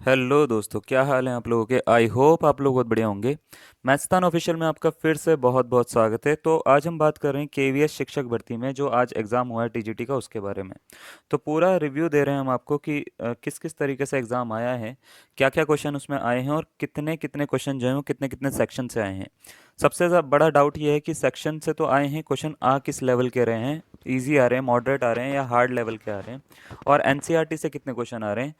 Hello दोस्तों, क्या हाल है आप लोगों के। आई होप आप लोग बहुत बढ़िया होंगे। मैथस्तान ऑफिशियल में आपका फिर से बहुत बहुत स्वागत है। तो आज हम बात कर रहे हैं केवीएस शिक्षक भर्ती में जो आज एग्ज़ाम हुआ है टीजीटी का, उसके बारे में। तो पूरा रिव्यू दे रहे हैं हम आपको कि किस किस तरीके से एग्ज़ाम आया है, क्या क्या क्वेश्चन उसमें आए हैं और कितने कितने क्वेश्चन जो हैं वो कितने कितने सेक्शन से आए हैं। सबसे बड़ा डाउट ये है कि सेक्शन से तो आए हैं क्वेश्चन, आ किस लेवल के रहे हैं, ईजी आ रहे हैं, मॉडरेट आ रहे हैं या हार्ड लेवल के आ रहे हैं, और एनसीईआरटी से कितने क्वेश्चन आ रहे हैं,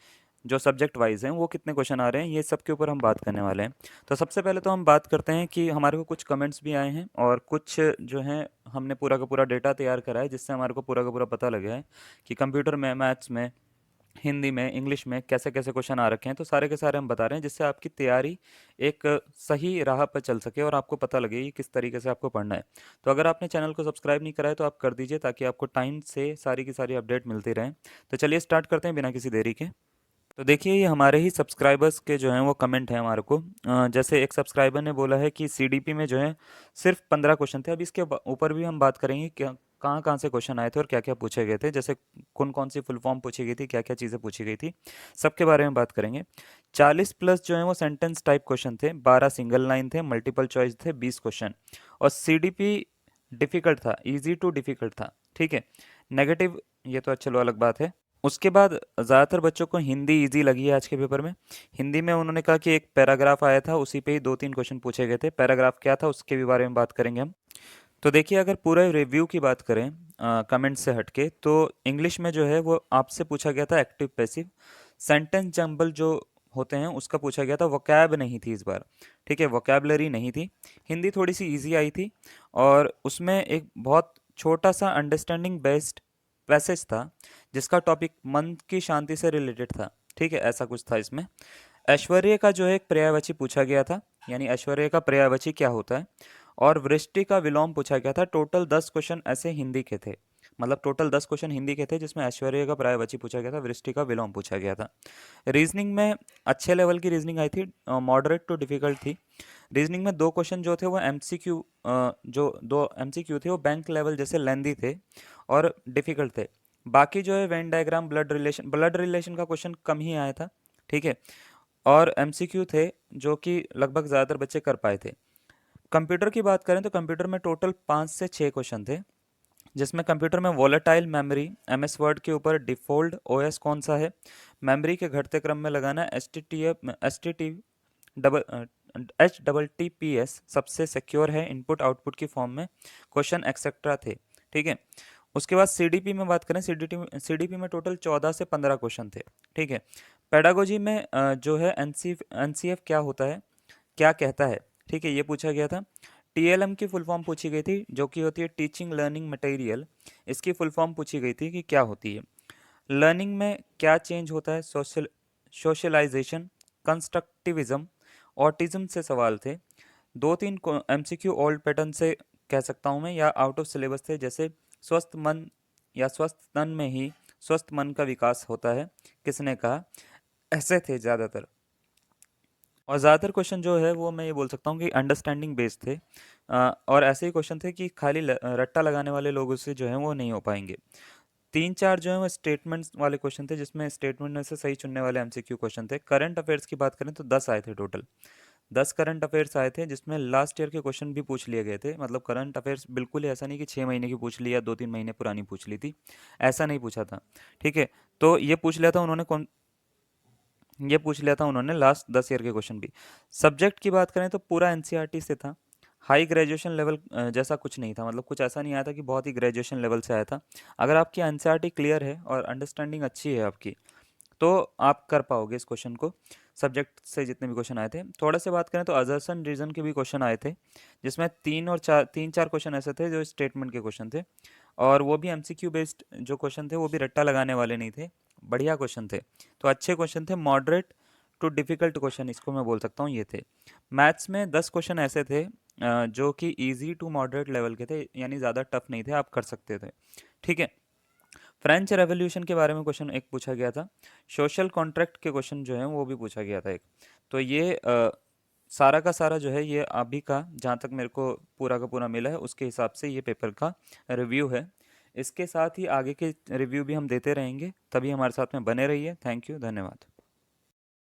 जो सब्जेक्ट वाइज हैं वो कितने क्वेश्चन आ रहे हैं, ये सब के ऊपर हम बात करने वाले हैं। तो सबसे पहले तो हम बात करते हैं कि हमारे को कुछ कमेंट्स भी आए हैं और कुछ जो हैं हमने पूरा का पूरा डेटा तैयार करा है, जिससे हमारे को पूरा का पूरा पता लगा है कि कंप्यूटर में, मैथ्स में, हिंदी में, इंग्लिश में कैसे कैसे क्वेश्चन आ रखे हैं। तो सारे के सारे हम बता रहे हैं, जिससे आपकी तैयारी एक सही राह पर चल सके और आपको पता लगे कि किस तरीके से आपको पढ़ना है। तो अगर आपने चैनल को सब्सक्राइब नहीं करा है तो आप कर दीजिए, ताकि आपको टाइम से सारी की सारी अपडेट मिलती रहे। तो चलिए स्टार्ट करते हैं बिना किसी देरी के। तो देखिए, ये हमारे ही सब्सक्राइबर्स के जो हैं वो कमेंट है हमारे को। जैसे एक सब्सक्राइबर ने बोला है कि सीडीपी में जो है सिर्फ 15 क्वेश्चन थे। अब इसके ऊपर भी हम बात करेंगे क्या, कहाँ कहाँ से क्वेश्चन आए थे और क्या क्या पूछे गए थे, जैसे कौन कौन सी फुल फॉर्म पूछी गई थी, क्या क्या चीज़ें पूछी गई थी, सबके बारे में बात करेंगे। 40 प्लस जो है वो सेंटेंस टाइप क्वेश्चन थे, 12 सिंगल लाइन थे, मल्टीपल चॉइस थे 20 क्वेश्चन। और सीडीपी डिफ़िकल्ट था, ईजी टू डिफ़िकल्ट था, ठीक है। नेगेटिव, ये तो चलो अलग बात है। उसके बाद ज़्यादातर बच्चों को हिंदी इजी लगी है आज के पेपर में। हिंदी में उन्होंने कहा कि एक पैराग्राफ आया था, उसी पे ही 2-3 क्वेश्चन पूछे गए थे। पैराग्राफ क्या था उसके भी बारे में बात करेंगे हम। तो देखिए, अगर पूरा रिव्यू की बात करें कमेंट से हटके, तो इंग्लिश में जो है वो आपसे पूछा गया था एक्टिव पैसिव, सेंटेंस जंबल जो होते हैं उसका पूछा गया था। वोकैब नहीं थी इस बार, ठीक है, वोकैबलरी नहीं थी। हिंदी थोड़ी सी इजी आई थी और उसमें एक बहुत छोटा सा अंडरस्टैंडिंग बेस्ड पैसेज था, जिसका टॉपिक मन की शांति से रिलेटेड था, ठीक है, ऐसा कुछ था इसमें। ऐश्वर्य का जो है एक पर्यायवाची पूछा गया था, यानी ऐश्वर्य का पर्यायवाची क्या होता है। और वृष्टि का विलोम पूछा गया था। टोटल 10 क्वेश्चन ऐसे हिंदी के थे, मतलब टोटल 10 क्वेश्चन हिंदी के थे, जिसमें ऐश्वर्य का पर्यायवाची पूछा गया था, वृष्टि का विलोम पूछा गया था। रीजनिंग में अच्छे लेवल की रीजनिंग आई थी, मॉडरेट टू डिफिकल्ट थी। रीजनिंग में दो क्वेश्चन जो थे वो एमसीक्यू, जो दो एमसीक्यू थे वो बैंक लेवल जैसे लेंदी थे और डिफिकल्ट थे। बाकी जो है वेन डायग्राम, ब्लड रिलेशन का क्वेश्चन कम ही आया था, ठीक है। और एमसीक्यू थे जो कि लगभग ज़्यादातर बच्चे कर पाए थे। कंप्यूटर की बात करें तो कंप्यूटर में टोटल 5 से 6 क्वेश्चन थे, जिसमें कंप्यूटर में वॉलेटाइल मेमोरी, एमएस वर्ड के ऊपर डिफ़ॉल्ट ओएस कौन सा है, मेमोरी के घटते क्रम में लगाना, S T T double HTTPS सबसे सिक्योर है इनपुट आउटपुट की फॉर्म में, क्वेश्चन एक्सेट्रा थे, ठीक है। उसके बाद सीडीपी में बात करें, सीडीपी में टोटल 14 से 15 क्वेश्चन थे, ठीक है। पेडागोजी में जो है एनसीएफ क्या होता है, क्या कहता है, ठीक है, ये पूछा गया था। टीएलएम की फुल फॉर्म पूछी गई थी, जो कि होती है टीचिंग लर्निंग मटेरियल। इसकी फुल फॉर्म पूछी गई थी कि क्या होती है। लर्निंग में क्या चेंज होता है, सोशलाइजेशन, कंस्ट्रक्टिविज्म, ऑटिज्म से सवाल थे। 2-3 एमसीक्यू ओल्ड पैटर्न से कह सकता हूँ मैं, या आउट ऑफ सिलेबस थे, जैसे स्वस्थ मन या स्वस्थ तन में ही स्वस्थ मन का विकास होता है, किसने कहा, ऐसे थे ज़्यादातर। और ज़्यादातर क्वेश्चन जो है वो मैं ये बोल सकता हूँ कि अंडरस्टैंडिंग बेस्ड थे। और ऐसे ही क्वेश्चन थे कि खाली रट्टा लगाने वाले लोगों से जो है वो नहीं हो पाएंगे। 3-4 जो है वो स्टेटमेंट्स वाले क्वेश्चन थे, जिसमें स्टेटमेंट में से सही चुनने वाले एमसीक्यू क्वेश्चन थे। करंट अफेयर्स की बात करें तो 10 आए थे टोटल। 10 करंट अफेयर्स आए थे, जिसमें लास्ट ईयर के क्वेश्चन भी पूछ लिए गए थे। मतलब करंट अफेयर्स बिल्कुल ही ऐसा नहीं कि 6 महीने की पूछ ली या 2-3 महीने पुरानी पूछ ली थी, ऐसा नहीं पूछा था, ठीक है। तो ये पूछ लिया था उन्होंने, कौन, ये पूछ लिया था उन्होंने लास्ट 10 ईयर के क्वेश्चन भी। सब्जेक्ट की बात करें तो पूरा एनसीईआरटी से था। हाई ग्रेजुएशन लेवल जैसा कुछ नहीं था, मतलब कुछ ऐसा नहीं आया था कि बहुत ही ग्रेजुएशन लेवल से आया था। अगर आपकी एनसीईआरटी क्लियर है और अंडरस्टैंडिंग अच्छी है आपकी, तो आप कर पाओगे इस क्वेश्चन को। सब्जेक्ट से जितने भी क्वेश्चन आए थे, थोड़ा से बात करें तो अजर्सन रीजन के भी क्वेश्चन आए थे, जिसमें 3 चार क्वेश्चन ऐसे थे जो स्टेटमेंट के क्वेश्चन थे। और वो भी एमसीक्यू बेस्ड जो क्वेश्चन थे, वो भी रट्टा लगाने वाले नहीं थे, बढ़िया क्वेश्चन थे। तो अच्छे क्वेश्चन थे, मॉडरेट टू डिफ़िकल्ट क्वेश्चन इसको मैं बोल सकता हूँ, ये थे। मैथ्स में 10 क्वेश्चन ऐसे थे जो कि इजी टू मॉडरेट लेवल के थे, यानी ज़्यादा टफ नहीं थे, आप कर सकते थे, ठीक है। फ्रेंच रेवोल्यूशन के बारे में क्वेश्चन एक पूछा गया था। सोशल कॉन्ट्रैक्ट के क्वेश्चन जो है वो भी पूछा गया था एक। तो ये सारा का सारा जो है ये अभी का, जहाँ तक मेरे को पूरा का पूरा मिला है उसके हिसाब से ये पेपर का रिव्यू है। इसके साथ ही आगे के रिव्यू भी हम देते रहेंगे, तभी हमारे साथ में बने रहिए। थैंक यू, धन्यवाद।